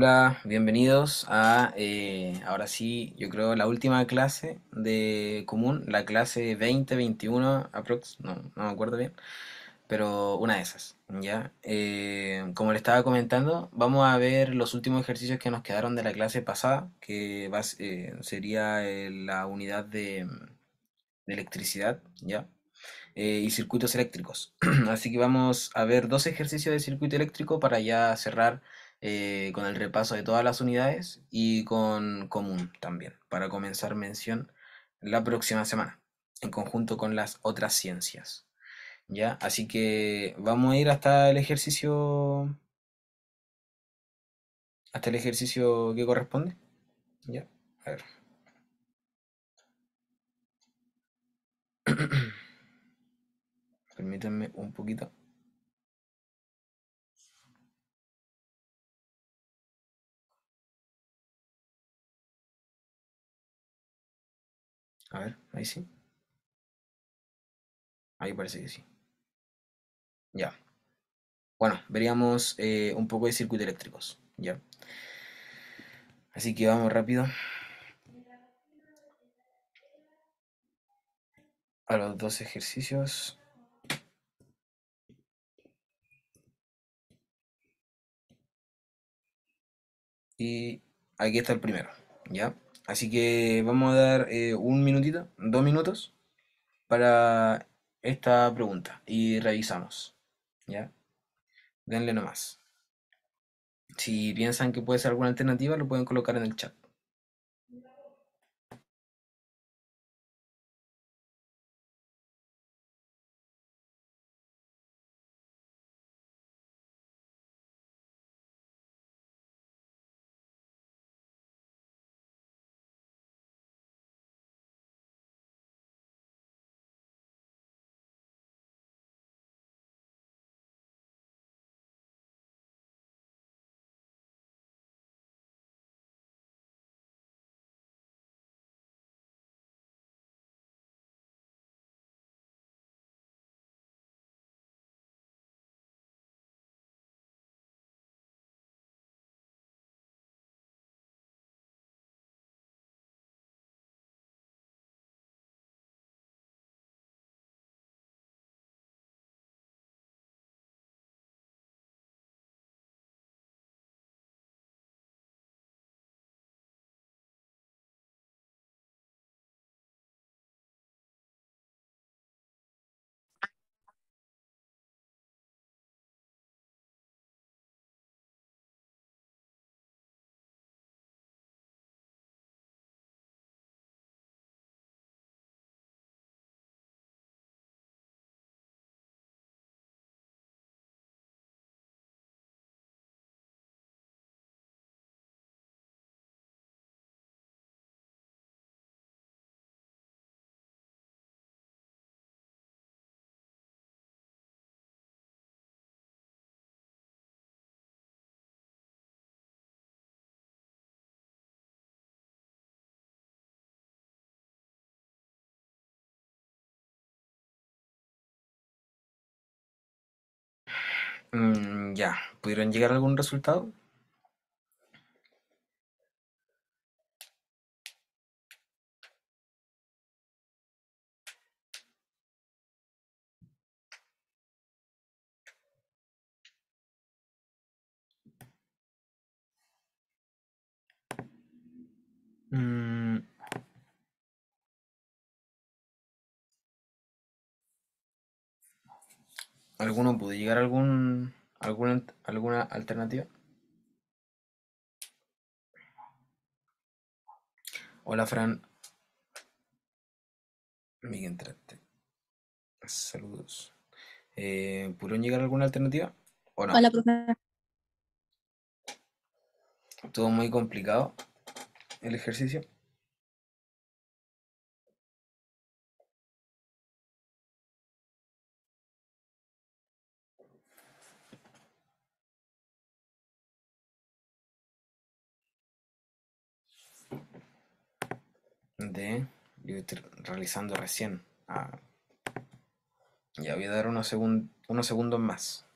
Hola, bienvenidos a, ahora sí, yo creo la última clase de común, la clase 2021 aprox, no me acuerdo bien, pero una de esas, ¿ya? Como le estaba comentando, vamos a ver los últimos ejercicios que nos quedaron de la clase pasada, que sería la unidad de electricidad, ¿ya? Y circuitos eléctricos. Así que vamos a ver dos ejercicios de circuito eléctrico para ya cerrar con el repaso de todas las unidades y con común también, para comenzar mención la próxima semana, en conjunto con las otras ciencias. ¿Ya? Así que vamos a ir hasta el ejercicio que corresponde. ¿Ya? A ver. Permítanme un poquito. A ver, ahí sí. Ahí parece que sí. Ya. Bueno, veríamos un poco de circuitos eléctricos. ¿Ya? Así que vamos rápido a los dos ejercicios. Y aquí está el primero. ¿Ya? Así que vamos a dar un minutito, 2 minutos para esta pregunta y revisamos. ¿Ya? Denle nomás. Si piensan que puede ser alguna alternativa, lo pueden colocar en el chat. Ya, ¿pudieron llegar a algún resultado? Mm, ¿Alguno pudo llegar a alguna alternativa? Hola, Fran. Miguel entraste. Saludos. ¿Pudieron llegar a alguna alternativa? ¿O no? Hola, profe. Todo muy complicado el ejercicio. Yo estoy realizando recién. Ya voy a dar unos segundos más.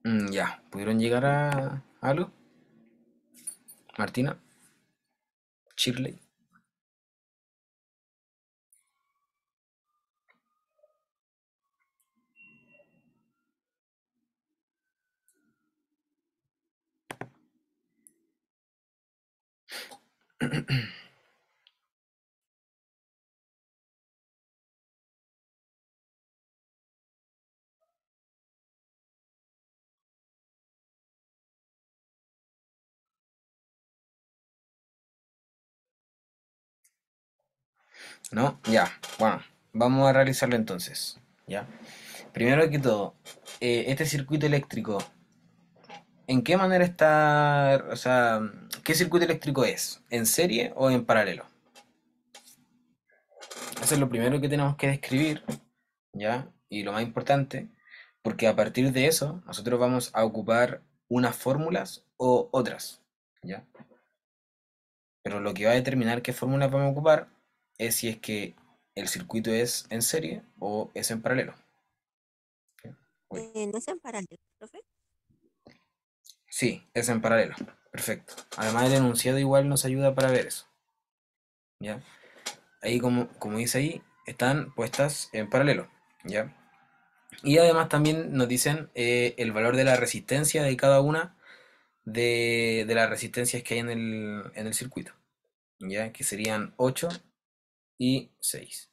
Ya, ¿pudieron llegar a algo? Martina, Shirley. ¿No? Ya, bueno, vamos a realizarlo entonces. ¿Ya? Primero que todo, este circuito eléctrico, ¿en qué manera está, o sea, qué circuito eléctrico es? ¿En serie o en paralelo? Eso es lo primero que tenemos que describir, ¿ya? Y lo más importante, porque a partir de eso nosotros vamos a ocupar unas fórmulas o otras, ¿ya? Pero lo que va a determinar qué fórmulas vamos a ocupar es si es que el circuito es en serie o es en paralelo. ¿Ya? Uy. No sean paralelos, profe. Sí, es en paralelo. Perfecto. Además el enunciado igual nos ayuda para ver eso, ¿ya? Ahí como dice ahí, están puestas en paralelo, ¿ya? Y además también nos dicen el valor de la resistencia de cada una de las resistencias que hay en el circuito, ¿ya? Que serían 8 y 6.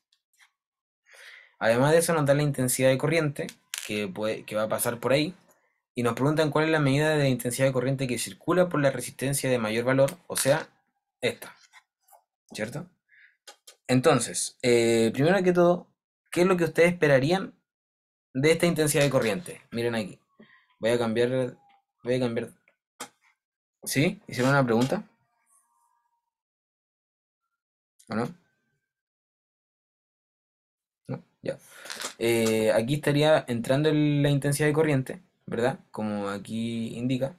Además de eso nos da la intensidad de corriente que va a pasar por ahí y nos preguntan cuál es la medida de la intensidad de corriente que circula por la resistencia de mayor valor, o sea, esta, ¿cierto? Entonces, primero que todo, ¿qué es lo que ustedes esperarían de esta intensidad de corriente? Miren aquí, voy a cambiar, ¿sí? ¿Hicieron una pregunta? ¿O no? ¿No? Ya. Aquí estaría entrando la intensidad de corriente, ¿verdad? Como aquí indica.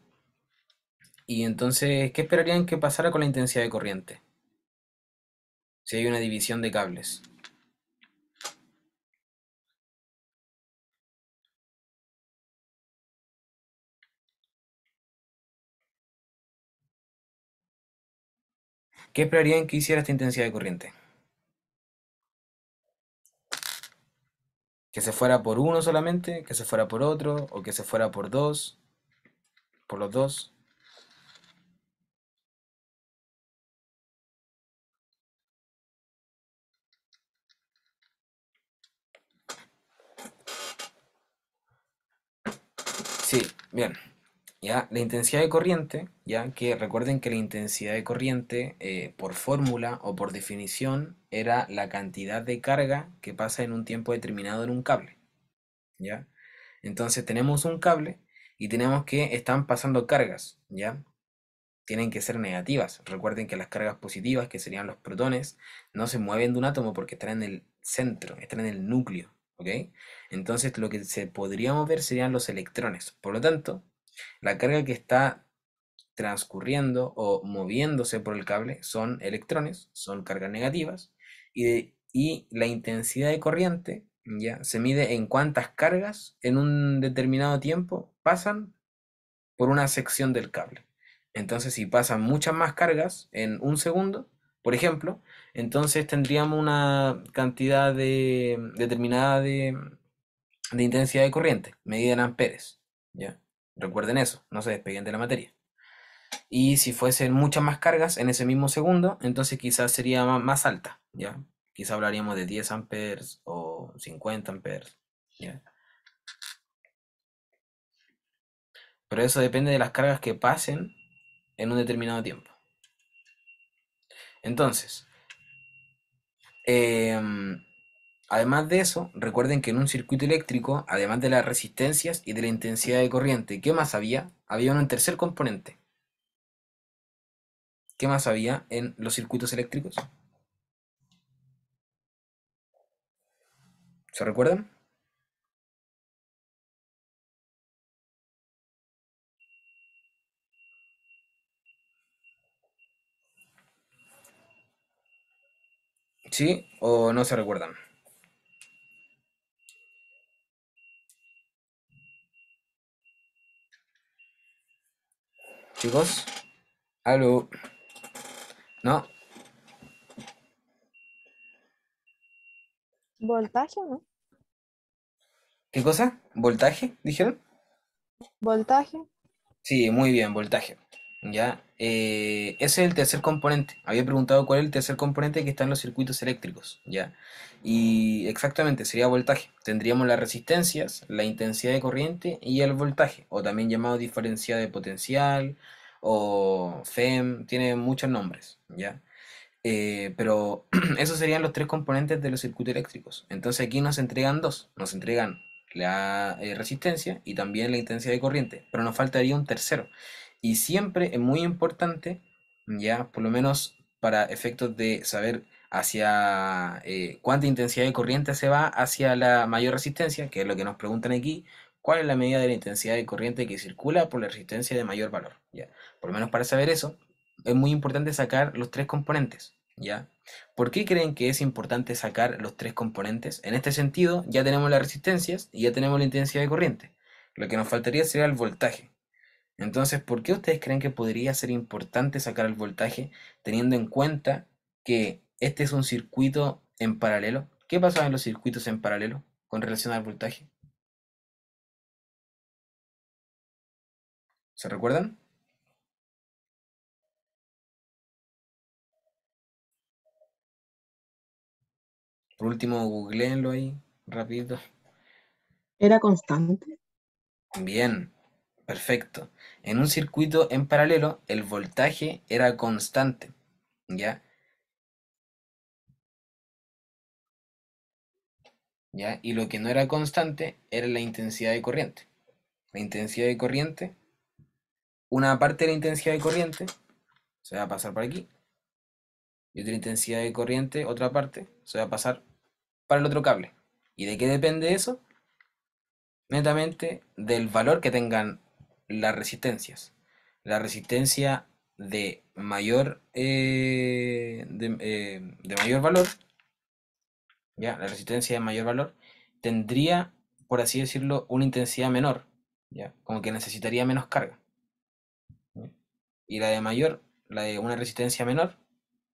Y entonces, ¿qué esperarían que pasara con la intensidad de corriente? Si hay una división de cables. ¿Qué esperarían que hiciera esta intensidad de corriente? ¿Que se fuera por uno solamente? ¿Que se fuera por otro? ¿O que se fuera por dos? ¿Por los dos? Sí, bien. Ya, la intensidad de corriente, ya que recuerden que la intensidad de corriente, por fórmula o por definición, era la cantidad de carga que pasa en un tiempo determinado en un cable, ¿ya? Entonces tenemos un cable y tenemos que están pasando cargas, ¿ya? Tienen que ser negativas. Recuerden que las cargas positivas, que serían los protones, no se mueven de un átomo porque están en el centro, están en el núcleo, ¿ok? Entonces lo que se podría mover serían los electrones. Por lo tanto, la carga que está transcurriendo o moviéndose por el cable son electrones, son cargas negativas, y la intensidad de corriente ya se mide en cuántas cargas en un determinado tiempo pasan por una sección del cable. Entonces, si pasan muchas más cargas en un segundo, por ejemplo, entonces tendríamos una cantidad determinada de intensidad de corriente, medida en amperes. ¿Ya? Recuerden eso, no se despeguen de la materia. Y si fuesen muchas más cargas en ese mismo segundo, entonces quizás sería más alta, ¿ya? Quizás hablaríamos de 10 amperes o 50 amperes, ¿ya? Pero eso depende de las cargas que pasen en un determinado tiempo. Entonces, em, además de eso, recuerden que en un circuito eléctrico, además de las resistencias y de la intensidad de corriente, ¿qué más había? Había un tercer componente. ¿Qué más había en los circuitos eléctricos? ¿Se recuerdan? ¿Sí o no se recuerdan? Chicos, aló. ¿No? ¿Voltaje o no? ¿Qué cosa? ¿Voltaje? ¿Dijeron? ¿Voltaje? Sí, muy bien, voltaje. Ya. Ese es el tercer componente. Había preguntado cuál es el tercer componente que está en los circuitos eléctricos. Ya. Y exactamente, sería voltaje. Tendríamos las resistencias, la intensidad de corriente y el voltaje, o también llamado diferencial de potencial, o FEM, tiene muchos nombres. Ya. Pero esos serían los tres componentes de los circuitos eléctricos. Entonces aquí nos entregan dos. Nos entregan la resistencia y también la intensidad de corriente. Pero nos faltaría un tercero. Y siempre es muy importante, ya por lo menos para efectos de saber hacia cuánta intensidad de corriente se va hacia la mayor resistencia, que es lo que nos preguntan aquí, cuál es la medida de la intensidad de corriente que circula por la resistencia de mayor valor. Ya. Por lo menos para saber eso, es muy importante sacar los tres componentes, ¿ya? ¿Por qué creen que es importante sacar los tres componentes? En este sentido, ya tenemos las resistencias y ya tenemos la intensidad de corriente. Lo que nos faltaría sería el voltaje. Entonces, ¿por qué ustedes creen que podría ser importante sacar el voltaje teniendo en cuenta que este es un circuito en paralelo? ¿Qué pasa en los circuitos en paralelo con relación al voltaje? ¿Se recuerdan? Por último, googleenlo ahí, rapidito. Era constante. Bien, perfecto. En un circuito en paralelo, el voltaje era constante, ¿ya? ¿Ya? Y lo que no era constante era la intensidad de corriente. La intensidad de corriente, una parte de la intensidad de corriente se va a pasar por aquí, y otra intensidad de corriente, otra parte, se va a pasar para el otro cable. ¿Y de qué depende eso? Netamente del valor que tengan las resistencias. La resistencia de mayor valor, ¿ya? La resistencia de mayor valor tendría, por así decirlo, una intensidad menor, ¿ya? Como que necesitaría menos carga. ¿Ya? Y la de una resistencia menor,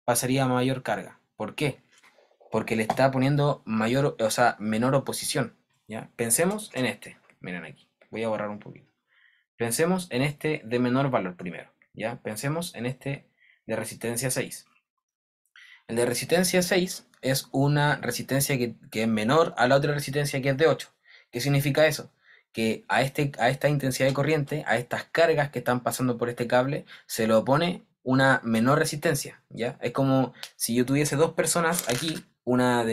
pasaría a mayor carga. ¿Por qué? Porque le está poniendo mayor, o sea, menor oposición, ¿ya? Pensemos en este. Miren aquí. Voy a borrar un poquito. Pensemos en este de menor valor primero, ¿ya? Pensemos en este de resistencia 6. El de resistencia 6 es una resistencia que es menor a la otra resistencia que es de 8. ¿Qué significa eso? Que a esta intensidad de corriente, a estas cargas que están pasando por este cable, se le opone una menor resistencia, ¿ya? Es como si yo tuviese dos personas aquí, una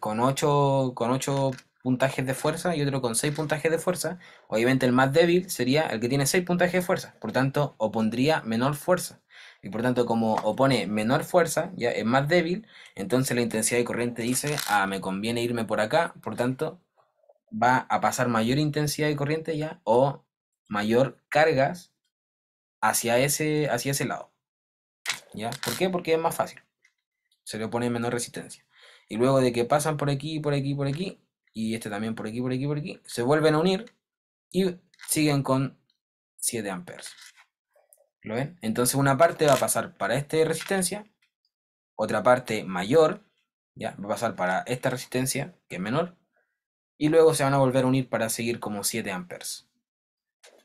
con 8 puntajes de fuerza y otro con 6 puntajes de fuerza. Obviamente el más débil sería el que tiene 6 puntajes de fuerza, por tanto opondría menor fuerza. Y por tanto, como opone menor fuerza, ya es más débil, entonces la intensidad de corriente dice, ah, me conviene irme por acá, por tanto, va a pasar mayor intensidad de corriente ya, o mayor cargas hacia ese lado, ¿ya? ¿Por qué? Porque es más fácil, se le opone menor resistencia. Y luego de que pasan por aquí, por aquí, por aquí, y este también por aquí, por aquí, por aquí, se vuelven a unir y siguen con 7 amperes. ¿Lo ven? Entonces una parte va a pasar para esta resistencia, otra parte mayor, ya, va a pasar para esta resistencia, que es menor, y luego se van a volver a unir para seguir como 7 amperes,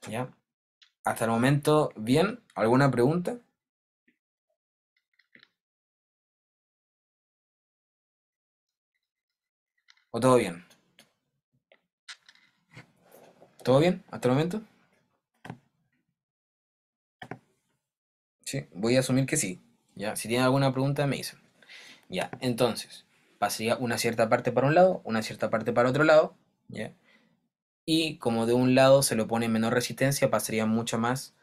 ¿ya? Hasta el momento, bien, ¿alguna pregunta? ¿O todo bien? ¿Todo bien hasta el momento? Sí, voy a asumir que sí, ¿ya? Si tienen alguna pregunta me dicen. Ya, entonces, pasaría una cierta parte para un lado, una cierta parte para otro lado, ¿ya? Y como de un lado se le pone menor resistencia, pasaría mucho más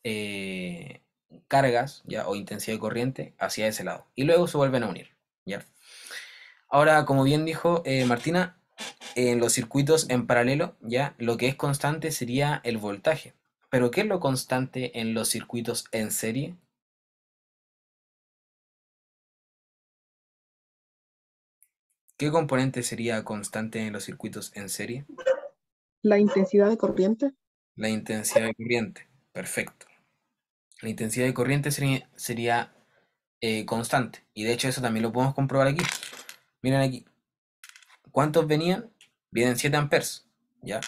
eh, cargas, ¿ya? O intensidad de corriente hacia ese lado. Y luego se vuelven a unir, ¿ya? Ahora, como bien dijo Martina, en los circuitos en paralelo, ¿ya? Lo que es constante sería el voltaje. Pero ¿qué es lo constante en los circuitos en serie? ¿Qué componente sería constante en los circuitos en serie? La intensidad de corriente. La intensidad de corriente. Perfecto. La intensidad de corriente sería constante. Y de hecho eso también lo podemos comprobar aquí. Miren aquí. ¿Cuántos venían? Vienen 7 amperes. ¿Ya?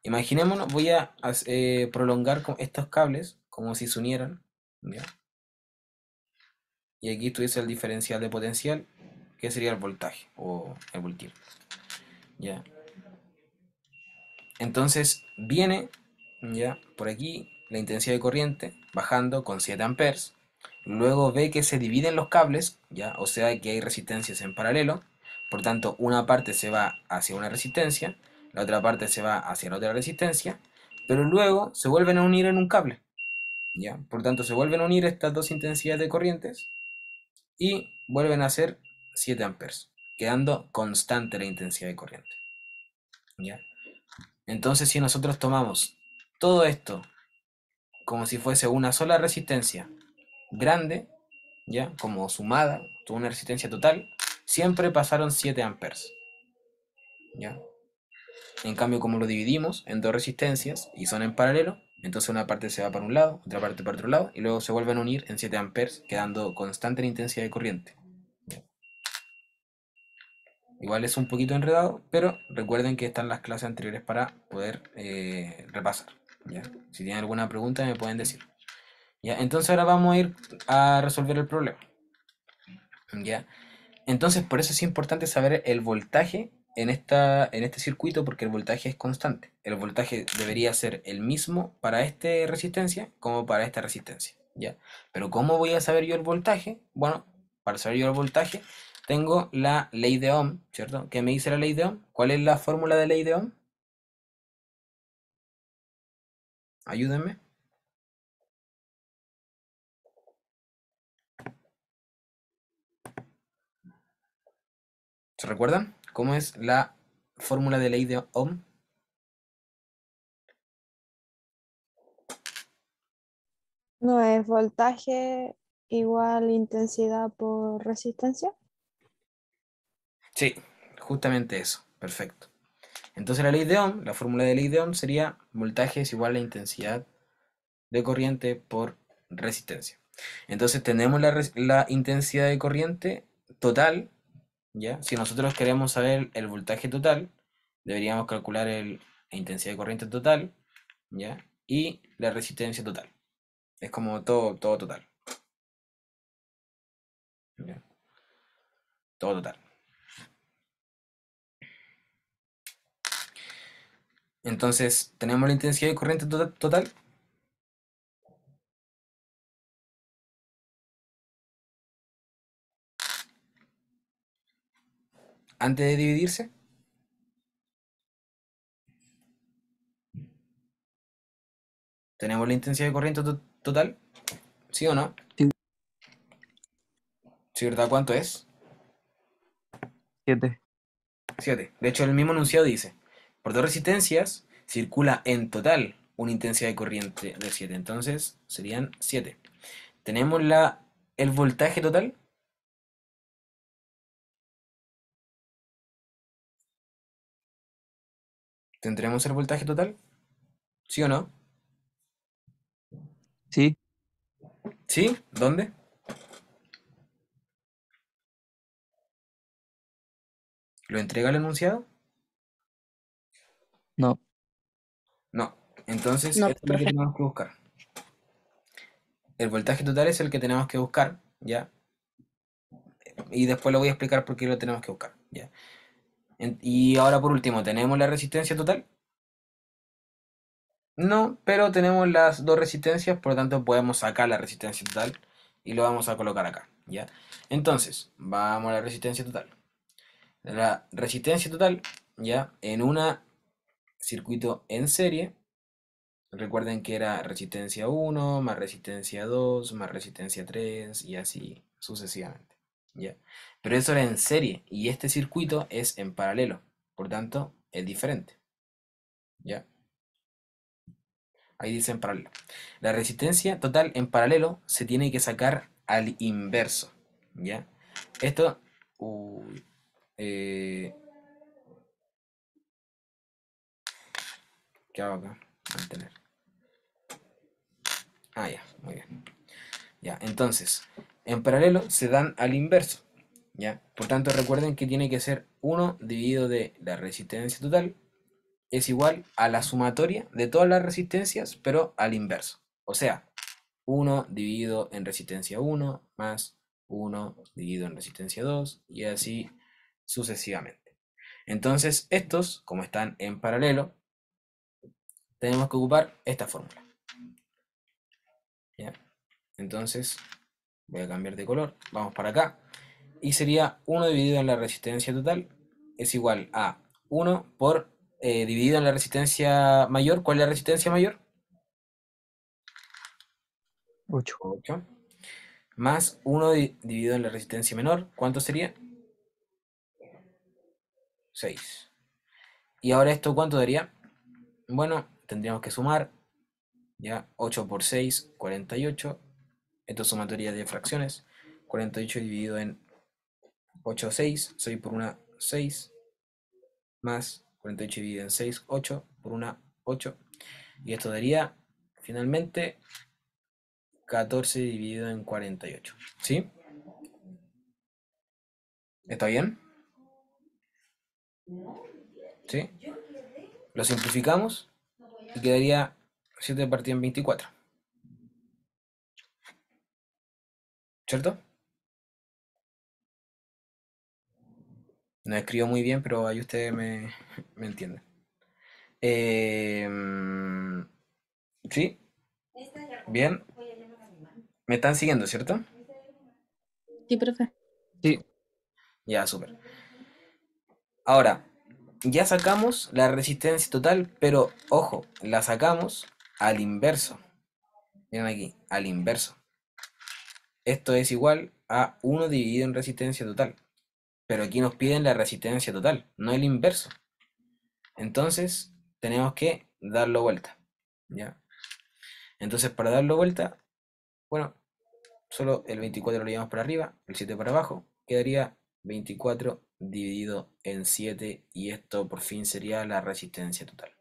Imaginémonos, voy a prolongar estos cables como si se unieran. ¿Ya? Y aquí estuviese el diferencial de potencial, que sería el voltaje o el voltio. ¿Ya? Entonces viene ya por aquí la intensidad de corriente bajando con 7 amperes. Luego ve que se dividen los cables, ya, o sea que hay resistencias en paralelo. Por tanto, una parte se va hacia una resistencia, la otra parte se va hacia la otra resistencia, pero luego se vuelven a unir en un cable. ¿Ya? Por tanto, se vuelven a unir estas dos intensidades de corrientes y vuelven a ser 7 amperes, quedando constante la intensidad de corriente. ¿Ya? Entonces, si nosotros tomamos todo esto como si fuese una sola resistencia grande, ¿ya? Como sumada, toda una resistencia total, siempre pasaron 7 amperes, ¿ya? En cambio, como lo dividimos en dos resistencias y son en paralelo, entonces una parte se va para un lado, otra parte para otro lado, y luego se vuelven a unir en 7 amperes, quedando constante la intensidad de corriente. ¿Ya? Igual es un poquito enredado, pero recuerden que están las clases anteriores para poder repasar. ¿Ya? Si tienen alguna pregunta me pueden decir. ¿Ya? Entonces ahora vamos a ir a resolver el problema. ¿Ya? Entonces por eso es importante saber el voltaje en este circuito porque el voltaje es constante. El voltaje debería ser el mismo para esta resistencia como para esta resistencia. ¿Ya? Pero ¿cómo voy a saber yo el voltaje? Bueno, para saber yo el voltaje tengo la ley de Ohm, ¿cierto? ¿Qué me dice la ley de Ohm? ¿Cuál es la fórmula de ley de Ohm? Ayúdenme. ¿Se recuerdan? ¿Cómo es la fórmula de ley de Ohm? ¿No es voltaje igual intensidad por resistencia? Sí, justamente eso. Perfecto. Entonces la ley de Ohm, la fórmula de ley de Ohm sería voltaje es igual a intensidad de corriente por resistencia. Entonces tenemos la intensidad de corriente total, ¿ya? Si nosotros queremos saber el voltaje total, deberíamos calcular la intensidad de corriente total, ¿ya? Y la resistencia total. Es como todo total, ¿ya? Todo total. Entonces, tenemos la intensidad de corriente total. Antes de dividirse. Tenemos la intensidad de corriente total, ¿sí o no? Sí, ¿Sí, verdad? ¿Cuánto es? 7. 7. De hecho, el mismo enunciado dice, por dos resistencias circula en total una intensidad de corriente de 7. Entonces, serían 7. Tenemos el voltaje total. ¿Tendremos el voltaje total? ¿Sí o no? Sí, ¿Sí? ¿Dónde? ¿Lo entrega el enunciado? no. No. Entonces, No, esto es lo que profe. tenemos que buscar. El voltaje total es el que tenemos que buscar, ¿ya? Y después lo voy a explicar por qué lo tenemos que buscar, ¿ya? Y ahora por último, ¿tenemos la resistencia total? No, pero tenemos las dos resistencias, por lo tanto podemos sacar la resistencia total y lo vamos a colocar acá, ¿ya? Entonces, vamos a la resistencia total. La resistencia total, ¿ya? En un circuito en serie, recuerden que era resistencia 1 más resistencia 2 más resistencia 3 y así sucesivamente, ¿ya? Pero eso era en serie y este circuito es en paralelo, por tanto es diferente, ¿ya? Ahí dice en paralelo. La resistencia total en paralelo se tiene que sacar al inverso, ¿ya? Esto, uy, eh, ¿qué hago acá? Mantener. Ah, ya, muy bien. Ya, entonces, en paralelo se dan al inverso. ¿Ya? Por tanto, recuerden que tiene que ser 1 dividido de la resistencia total es igual a la sumatoria de todas las resistencias, pero al inverso. O sea, 1 dividido en resistencia 1 más 1 dividido en resistencia 2 y así sucesivamente. Entonces, estos, como están en paralelo, tenemos que ocupar esta fórmula. ¿Ya? Entonces, voy a cambiar de color, vamos para acá, y sería 1 dividido en la resistencia total es igual a 1 por dividido en la resistencia mayor. ¿Cuál es la resistencia mayor? 8. 8. Más 1 dividido en la resistencia menor, ¿cuánto sería? 6. ¿Y ahora esto cuánto daría? Bueno, tendríamos que sumar, ya, 8 por 6, 48. Esto es sumatoria de fracciones. 48 dividido en 8, 6. 6 por una, 6. Más 48 dividido en 6, 8. Por una, 8. Y esto daría, finalmente, 14 dividido en 48. ¿Sí? ¿Está bien? ¿Sí? Lo simplificamos y quedaría 7 partido en 24. ¿Cierto? No escribo muy bien, pero ahí ustedes me entienden. ¿Sí? Bien. ¿Me están siguiendo, cierto? Sí, profe. Sí. Ya, súper. Ahora, ya sacamos la resistencia total, pero ojo, la sacamos al inverso. Miren aquí, al inverso. Esto es igual a 1 dividido en resistencia total. Pero aquí nos piden la resistencia total, no el inverso. Entonces, tenemos que darlo vuelta. ¿Ya? Entonces, para darlo vuelta, bueno, solo el 24 lo llevamos para arriba, el 7 para abajo, quedaría 24 dividido en 7 y esto por fin sería la resistencia total.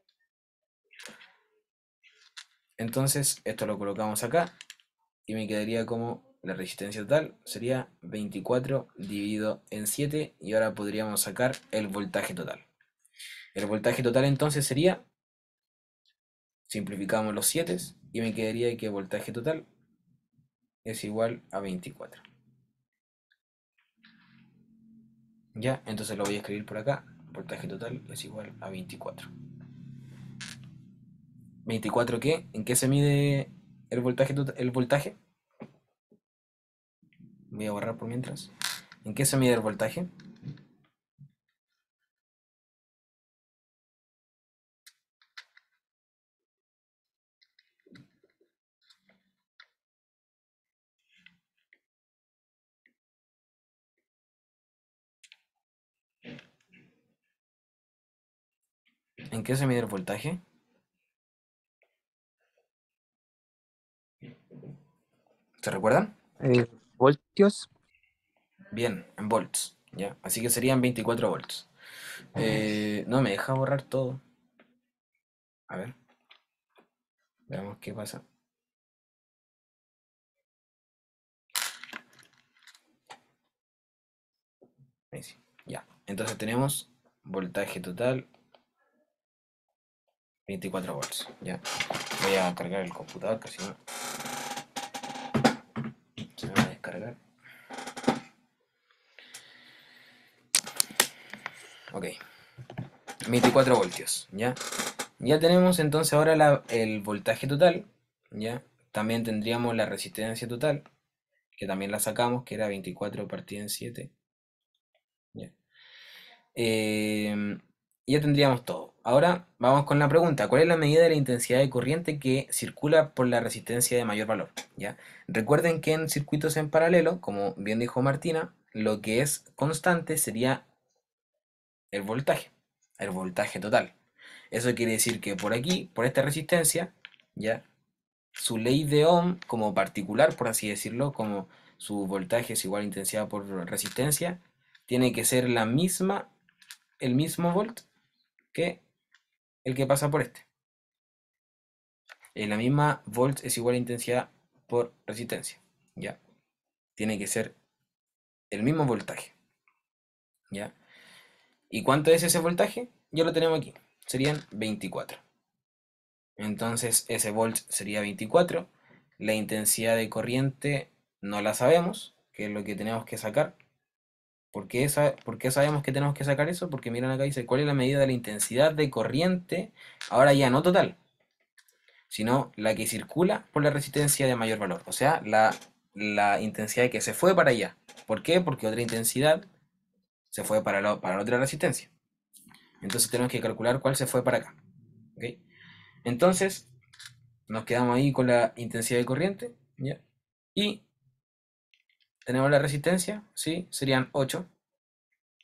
Entonces, esto lo colocamos acá y me quedaría como la resistencia total sería 24 dividido en 7 y ahora podríamos sacar el voltaje total. El voltaje total entonces sería, simplificamos los 7 y me quedaría que el voltaje total es igual a 24. Ya, entonces lo voy a escribir por acá. Voltaje total es igual a 24. ¿24 qué? ¿En qué se mide el voltaje total? El voltaje. Voy a borrar por mientras. ¿En qué se mide el voltaje? ¿En qué se mide el voltaje? ¿Se recuerdan? Voltios. Bien, en volts. ¿Ya? Así que serían 24 volts. No me deja borrar todo. A ver. Veamos qué pasa. Ahí sí. Ya. Entonces tenemos voltaje total 24 volts. Ya. Voy a cargar el computador, casi no se me va a descargar. Ok. 24 voltios. Ya. Ya tenemos entonces ahora el voltaje total. Ya. También tendríamos la resistencia total, que también la sacamos, que era 24 partido en 7. Ya. Ya tendríamos todo. Ahora vamos con la pregunta. ¿Cuál es la medida de la intensidad de corriente que circula por la resistencia de mayor valor? ¿Ya? Recuerden que en circuitos en paralelo, como bien dijo Martina, lo que es constante sería el voltaje total. Eso quiere decir que por aquí, por esta resistencia, ¿ya? Su ley de Ohm como particular, por así decirlo, como su voltaje es igual a intensidad por resistencia, tiene que ser la misma, el mismo volt que el que pasa por este. la misma volts es igual a intensidad por resistencia, ¿ya? Tiene que ser el mismo voltaje, ¿ya? ¿Y cuánto es ese voltaje? Ya lo tenemos aquí, serían 24. Entonces ese volt sería 24. La intensidad de corriente no la sabemos, que es lo que tenemos que sacar. ¿Por qué sabemos que tenemos que sacar eso? Porque miren acá dice, ¿cuál es la medida de la intensidad de corriente? Ahora ya no total, sino la que circula por la resistencia de mayor valor. O sea, la intensidad que se fue para allá. ¿Por qué? Porque otra intensidad se fue para la otra resistencia. Entonces tenemos que calcular cuál se fue para acá. ¿Ok? Entonces, nos quedamos ahí con la intensidad de corriente. ¿Ya? Y tenemos la resistencia, ¿sí? Serían 8.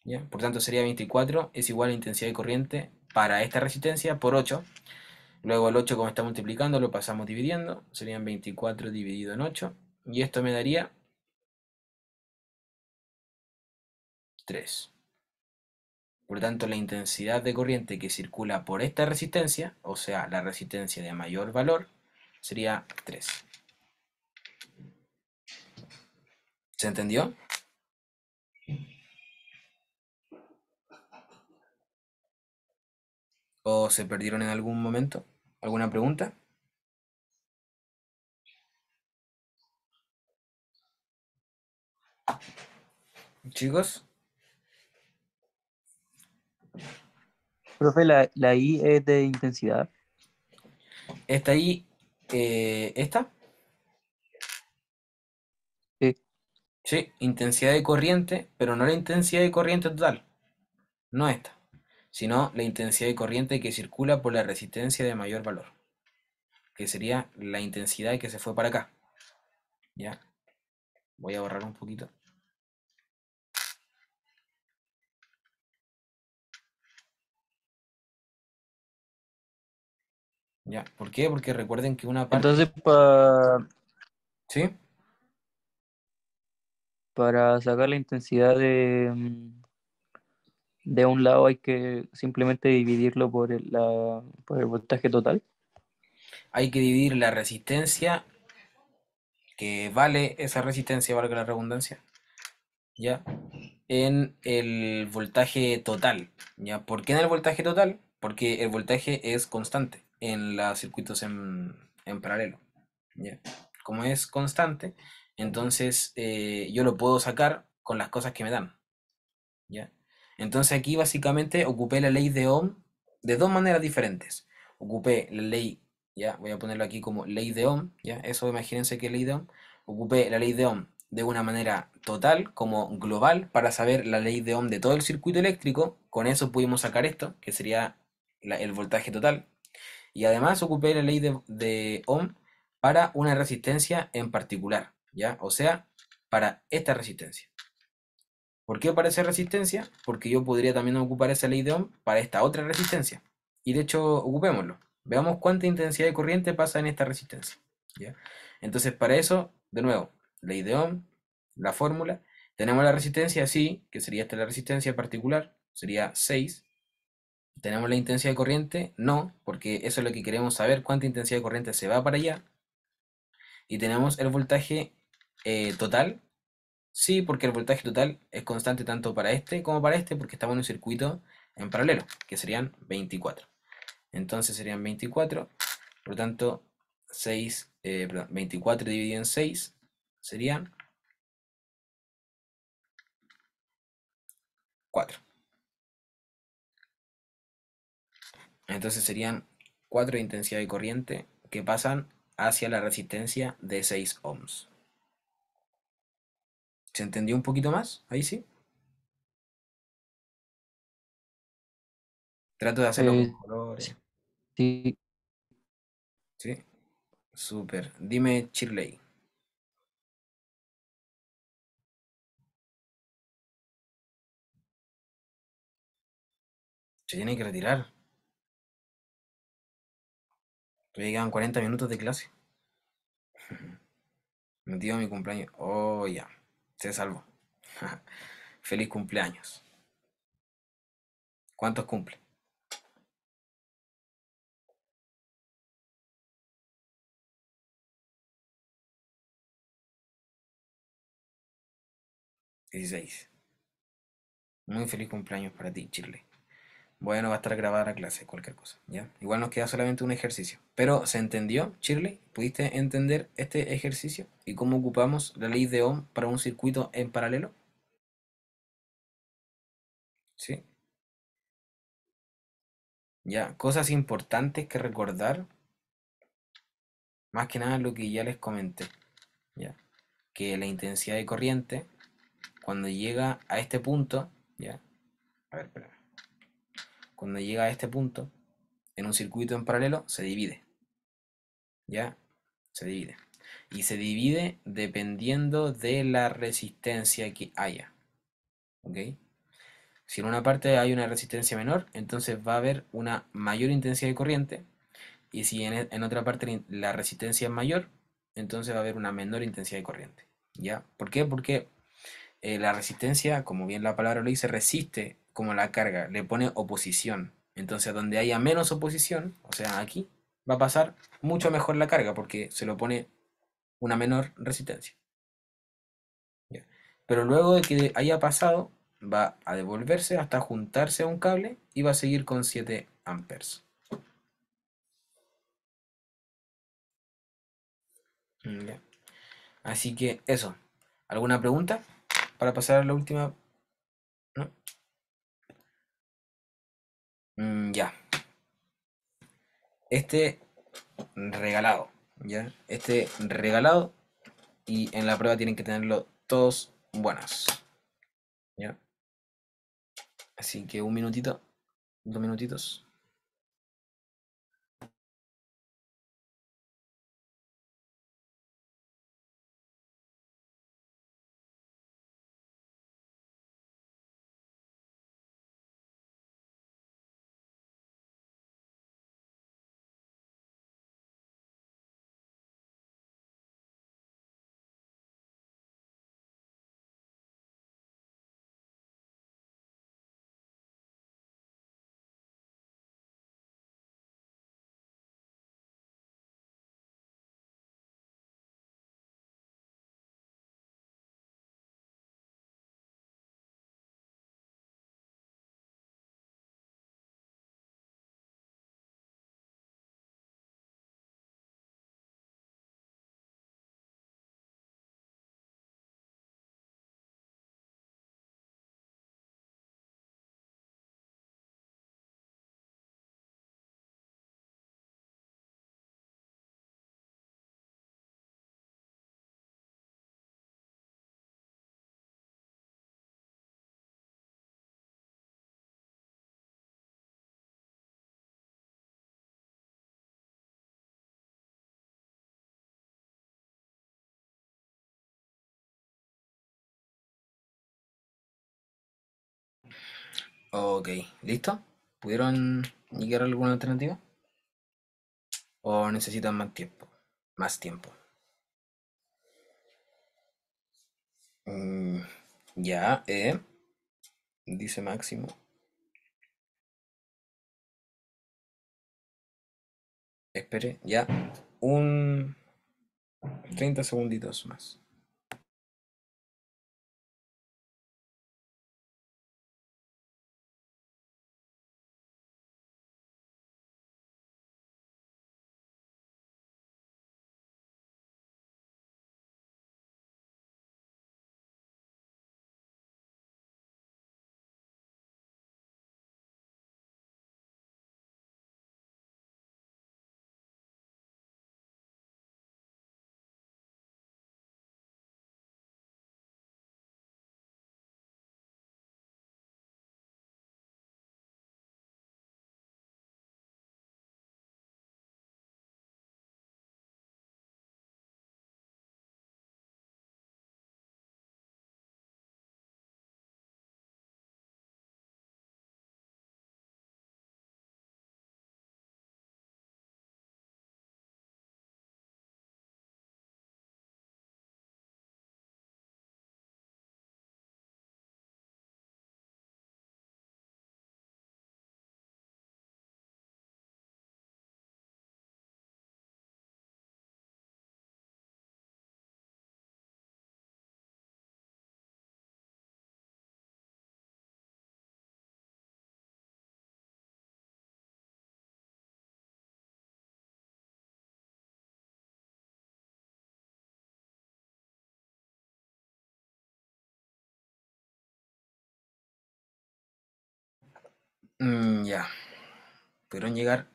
¿Ya? Por tanto, sería 24 es igual a intensidad de corriente para esta resistencia por 8. Luego el 8, como está multiplicando, lo pasamos dividiendo. Serían 24 dividido en 8. Y esto me daría 3. Por lo tanto, la intensidad de corriente que circula por esta resistencia, o sea, la resistencia de mayor valor, sería 3. ¿Se entendió? ¿O se perdieron en algún momento? ¿Alguna pregunta? Chicos, Profe, la I es de intensidad. esta ahí, esta, Sí. sí, intensidad de corriente, pero no la intensidad de corriente total, no esta, sino la intensidad de corriente que circula por la resistencia de mayor valor, que sería la intensidad que se fue para acá. ¿Ya? Voy a borrar un poquito. ¿Ya? ¿Por qué? Porque recuerden que una parte... Entonces, ¿Sí? para sacar la intensidad de un lado hay que simplemente dividirlo por el voltaje total. Hay que dividir la resistencia que vale esa resistencia, valga la redundancia, ¿ya? En el voltaje total, ¿ya? ¿Por qué en el voltaje total? Porque el voltaje es constante en los circuitos en paralelo, ¿ya? Como es constante, entonces yo lo puedo sacar con las cosas que me dan, ¿ya? Entonces aquí básicamente ocupé la ley de Ohm de dos maneras diferentes. Ocupé la ley, ya voy a ponerlo aquí como ley de Ohm, ya eso imagínense que es ley de Ohm. Ocupé la ley de Ohm de una manera total, como global, para saber la ley de Ohm de todo el circuito eléctrico. Con eso pudimos sacar esto, que sería el voltaje total. Y además ocupé la ley de Ohm para una resistencia en particular, ¿ya? O sea, para esta resistencia. ¿Por qué para esa resistencia? Porque yo podría también ocupar esa ley de Ohm para esta otra resistencia. Y de hecho, ocupémoslo. Veamos cuánta intensidad de corriente pasa en esta resistencia. ¿Ya? Entonces, para eso, de nuevo, ley de Ohm, la fórmula. Tenemos la resistencia, sí, que sería esta la resistencia particular, sería 6. Tenemos la intensidad de corriente, no, porque eso es lo que queremos saber, cuánta intensidad de corriente se va para allá. Y tenemos el voltaje total. Sí, porque el voltaje total es constante tanto para este como para este, porque estamos en un circuito en paralelo, que serían 24. Entonces serían 24, por lo tanto, 6, perdón, 24 dividido en 6 serían 4. Entonces serían 4 de intensidad de corriente que pasan hacia la resistencia de 6 ohms. ¿Se entendió un poquito más? Ahí sí. Trato de hacerlo con Eh, colores. sí, ¿Sí? Súper. Dime Shirley. Se tiene que retirar. Todavía quedan 40 minutos de clase. Metido mi cumpleaños. Oh, ya. Se salvó. Feliz cumpleaños. ¿Cuántos cumple? 16. Muy feliz cumpleaños para ti, Shirley. Bueno, va a estar grabada la clase, cualquier cosa, ¿ya? Igual nos queda solamente un ejercicio. Pero, ¿se entendió, Shirley? ¿Pudiste entender este ejercicio? ¿Y cómo ocupamos la ley de Ohm para un circuito en paralelo? ¿Sí? Ya, cosas importantes que recordar, más que nada lo que ya les comenté, ¿ya? Que la intensidad de corriente, cuando llega a este punto, ¿ya? A ver, espera. Cuando llega a este punto, en un circuito en paralelo, se divide, ¿ya? Se divide. Y se divide dependiendo de la resistencia que haya, ¿ok? Si en una parte hay una resistencia menor, entonces va a haber una mayor intensidad de corriente. Y si en otra parte la resistencia es mayor, entonces va a haber una menor intensidad de corriente, ¿ya? ¿Por qué? Porque la resistencia, como bien la palabra lo dice, resiste como la carga, le pone oposición. Entonces, donde haya menos oposición, o sea, aquí, va a pasar mucho mejor la carga porque se lo pone una menor resistencia, ¿ya? Pero luego de que haya pasado, va a devolverse hasta juntarse a un cable y va a seguir con 7 amperes. ¿Ya? Así que eso. ¿Alguna pregunta para pasar a la última? ¿No? Ya. Este regalado, ¿ya? Este regalado y en la prueba tienen que tenerlo todos buenas, ¿ya? Así que un minutito, 2 minutitos. Ok, ¿listo? ¿Pudieron llegar a alguna alternativa? ¿O necesitan más tiempo? Más tiempo. Mm, ya, dice Máximo. Espere, ya. Un 30 segunditos más. Ya. ¿Pudieron llegar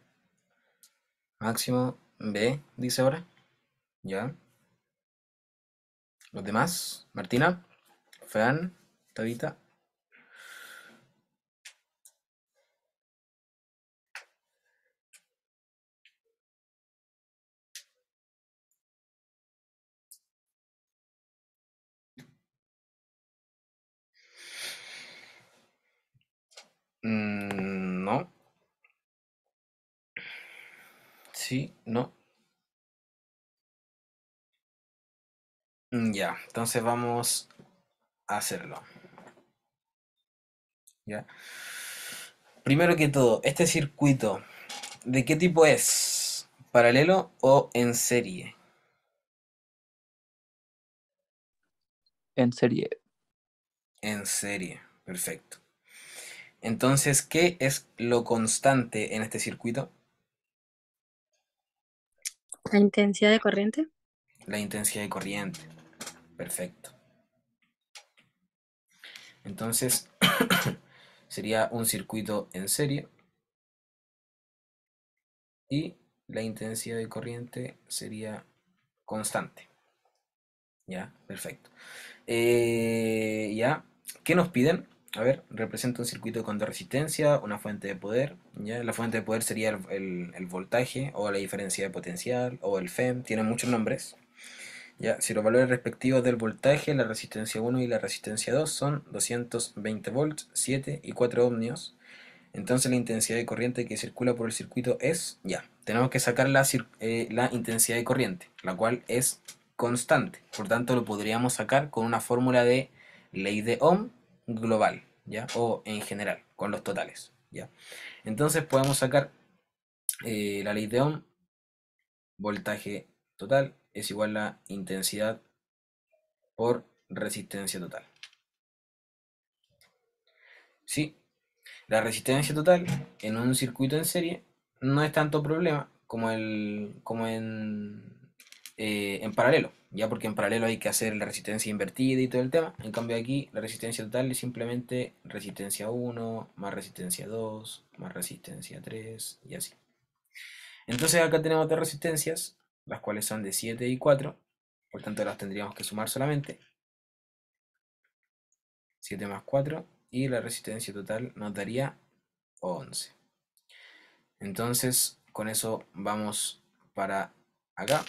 máximo B, dice ahora? Ya. ¿Los demás? Martina, Fran, Tabita. No. Sí, no. Ya, entonces vamos a hacerlo. Ya. Primero que todo, este circuito, ¿de qué tipo es? ¿Paralelo o en serie? En serie. En serie, perfecto. Entonces, ¿qué es lo constante en este circuito? La intensidad de corriente. La intensidad de corriente. Perfecto. Entonces, sería un circuito en serie y la intensidad de corriente sería constante. Ya, perfecto. Ya, ¿qué nos piden? A ver, representa un circuito con dos resistencias, una fuente de poder. ¿Ya? La fuente de poder sería el voltaje o la diferencia de potencial o el FEM, tiene muchos nombres. ¿Ya? Si los valores respectivos del voltaje, la resistencia 1 y la resistencia 2 son 220 volts, 7 y 4 ohmios, entonces la intensidad de corriente que circula por el circuito es, ya, tenemos que sacar la intensidad de corriente, la cual es constante. Por tanto, lo podríamos sacar con una fórmula de ley de Ohm global, ¿ya? O en general, con los totales, ¿ya? Entonces podemos sacar la ley de Ohm, voltaje total, es igual a intensidad por resistencia total. Sí, la resistencia total en un circuito en serie no es tanto problema como en paralelo, ya porque en paralelo hay que hacer la resistencia invertida y todo el tema. En cambio aquí la resistencia total es simplemente resistencia 1 más resistencia 2 más resistencia 3 y así. Entonces acá tenemos dos resistencias, las cuales son de 7 y 4, por tanto las tendríamos que sumar solamente. 7 más 4 y la resistencia total nos daría 11. Entonces, con eso vamos para acá.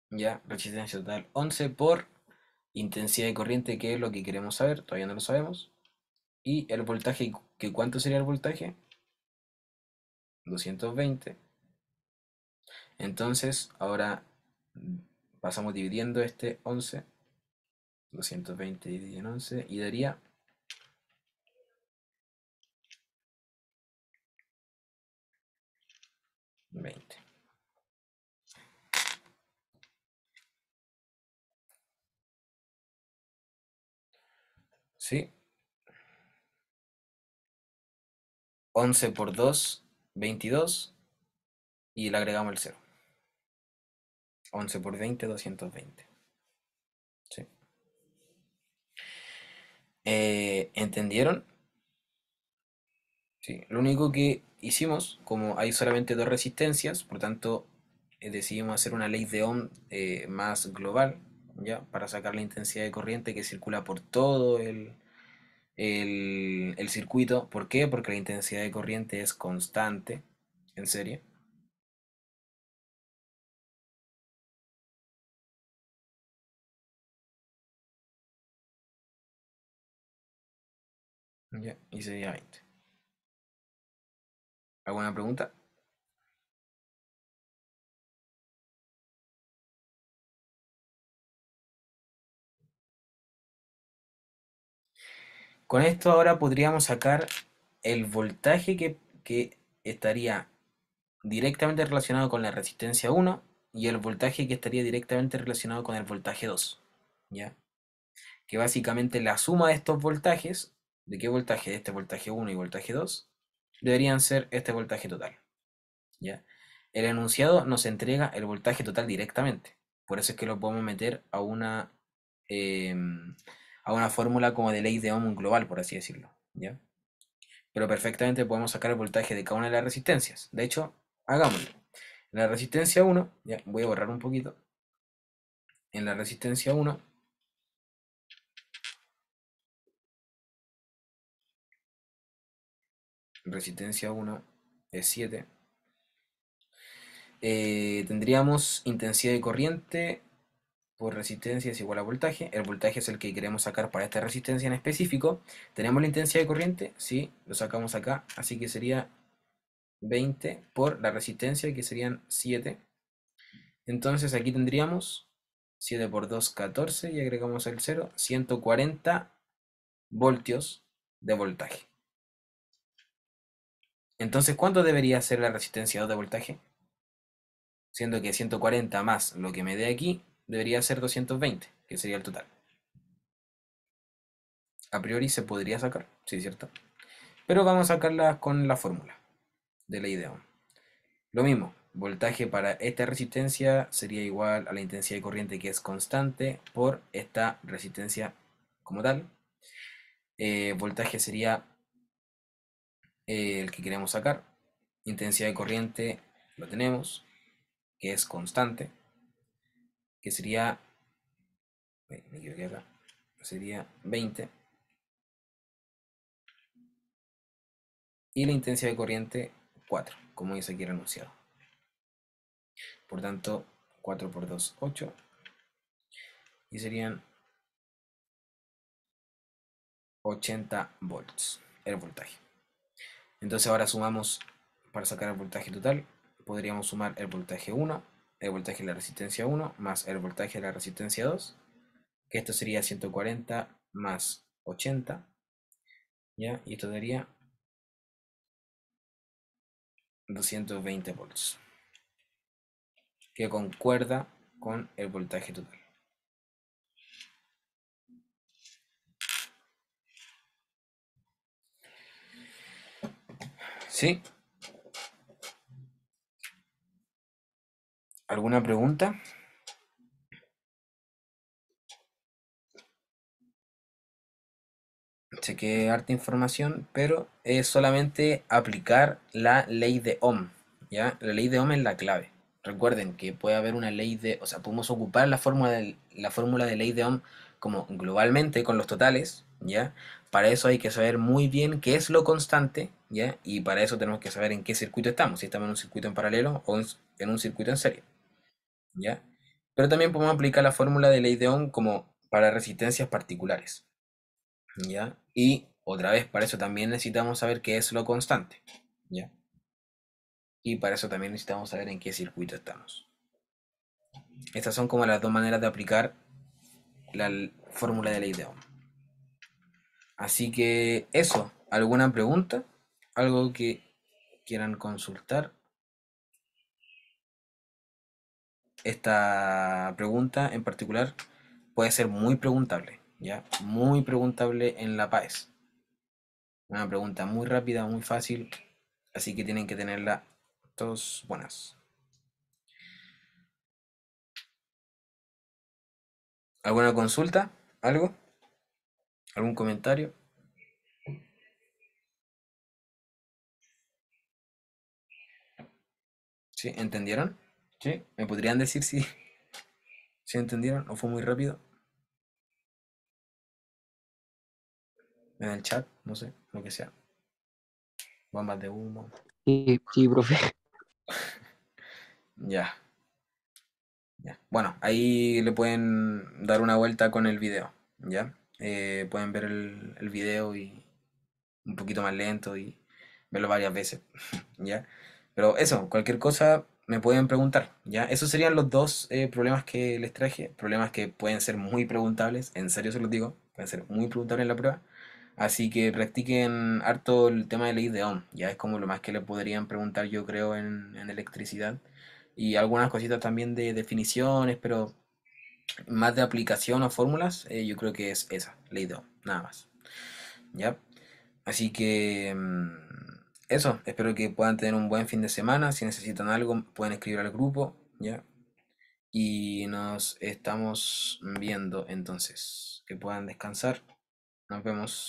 Ya, resistencia total 11 por intensidad de corriente, que es lo que queremos saber, todavía no lo sabemos. Y el voltaje, que ¿cuánto sería el voltaje? 220. Entonces, ahora pasamos dividiendo este 11. 220 dividido en 11 y daría 20. ¿Sí? 11 por 2, 22. Y le agregamos el 0. 11 por 20, 220. ¿Sí? ¿Entendieron? Sí. Lo único que hicimos, como hay solamente dos resistencias, por tanto decidimos hacer una ley de Ohm más global, ¿ya? Para sacar la intensidad de corriente que circula por todo el circuito. ¿Por qué? Porque la intensidad de corriente es constante en serie. ¿Ya? Y sería 20. ¿Alguna pregunta? Con esto ahora podríamos sacar el voltaje que estaría directamente relacionado con la resistencia 1 y el voltaje que estaría directamente relacionado con el voltaje 2, ¿ya? Que básicamente la suma de estos voltajes, ¿de qué voltaje? De este voltaje 1 y voltaje 2, deberían ser este voltaje total, ¿ya? El enunciado nos entrega el voltaje total directamente, por eso es que lo podemos meter a una fórmula como de ley de Ohm global, por así decirlo, ¿ya? pero perfectamente podemos sacar el voltaje de cada una de las resistencias. De hecho, hagámoslo. En la resistencia 1, ya voy a borrar un poquito. En la resistencia 1, resistencia 1 es 7. Tendríamos intensidad de corriente por resistencia es igual a voltaje. El voltaje es el que queremos sacar para esta resistencia en específico. Tenemos la intensidad de corriente, sí, lo sacamos acá, así que sería 20 por la resistencia, que serían 7. Entonces aquí tendríamos 7 por 2, 14, y agregamos el 0, 140 voltios de voltaje. Entonces, ¿cuánto debería ser la resistencia 2 de voltaje? Siendo que 140 más lo que me dé aquí, debería ser 220, que sería el total. A priori se podría sacar, sí, ¿cierto? Pero vamos a sacarla con la fórmula de ley de Ohm. Lo mismo, voltaje para esta resistencia sería igual a la intensidad de corriente, que es constante, por esta resistencia como tal. Voltaje sería el que queremos sacar. Intensidad de corriente lo tenemos, que es constante, que sería, me equivoqué acá, sería 20. Y la intensidad de corriente 4, como dice aquí el enunciado. Por tanto, 4 por 2, 8. Y serían 80 volts el voltaje. Entonces ahora sumamos, para sacar el voltaje total, podríamos sumar el voltaje 1, el voltaje de la resistencia 1, más el voltaje de la resistencia 2, que esto sería 140 más 80, ¿ya? Y esto daría 220 volts, que concuerda con el voltaje total. ¿Sí? ¿Alguna pregunta? Sé que harta información, pero es solamente aplicar la ley de Ohm, ¿ya? La ley de Ohm es la clave. Recuerden que puede haber una ley de, o sea, podemos ocupar la fórmula de ley de Ohm como globalmente con los totales, ¿ya? Para eso hay que saber muy bien qué es lo constante, ¿ya? Y para eso tenemos que saber en qué circuito estamos, si estamos en un circuito en paralelo o en un circuito en serie, ¿ya? Pero también podemos aplicar la fórmula de ley de Ohm como para resistencias particulares, ¿ya? Y otra vez, para eso también necesitamos saber qué es lo constante, ¿ya? Y para eso también necesitamos saber en qué circuito estamos. Estas son como las dos maneras de aplicar la fórmula de ley de Ohm. Así que eso, ¿alguna pregunta? ¿Algo que quieran consultar? Esta pregunta en particular puede ser muy preguntable, ¿ya? Muy preguntable en la PAES. Una pregunta muy rápida, muy fácil, así que tienen que tenerla todos buenas. ¿Alguna consulta? ¿Algo? ¿Algún comentario? ¿Sí? ¿Entendieron? ¿Sí? ¿Me podrían decir si entendieron o fue muy rápido? En el chat, no sé, lo que sea. Bombas de humo. Sí, sí, profe. Ya. Ya. Bueno, ahí le pueden dar una vuelta con el video, ¿ya? Pueden ver el video y un poquito más lento y verlo varias veces, ¿ya? Pero eso, cualquier cosa me pueden preguntar, ¿ya? Esos serían los dos problemas que les traje, problemas que pueden ser muy preguntables, en serio se los digo, pueden ser muy preguntables en la prueba, así que practiquen harto el tema de ley de Ohm, ya es como lo más que le podrían preguntar yo creo en electricidad, y algunas cositas también de definiciones, pero más de aplicación o fórmulas, yo creo que es esa, ley de Ohm, nada más, ¿ya? Así que eso, espero que puedan tener un buen fin de semana. Si necesitan algo, pueden escribir al grupo, ¿ya? Y nos estamos viendo entonces. Que puedan descansar. Nos vemos.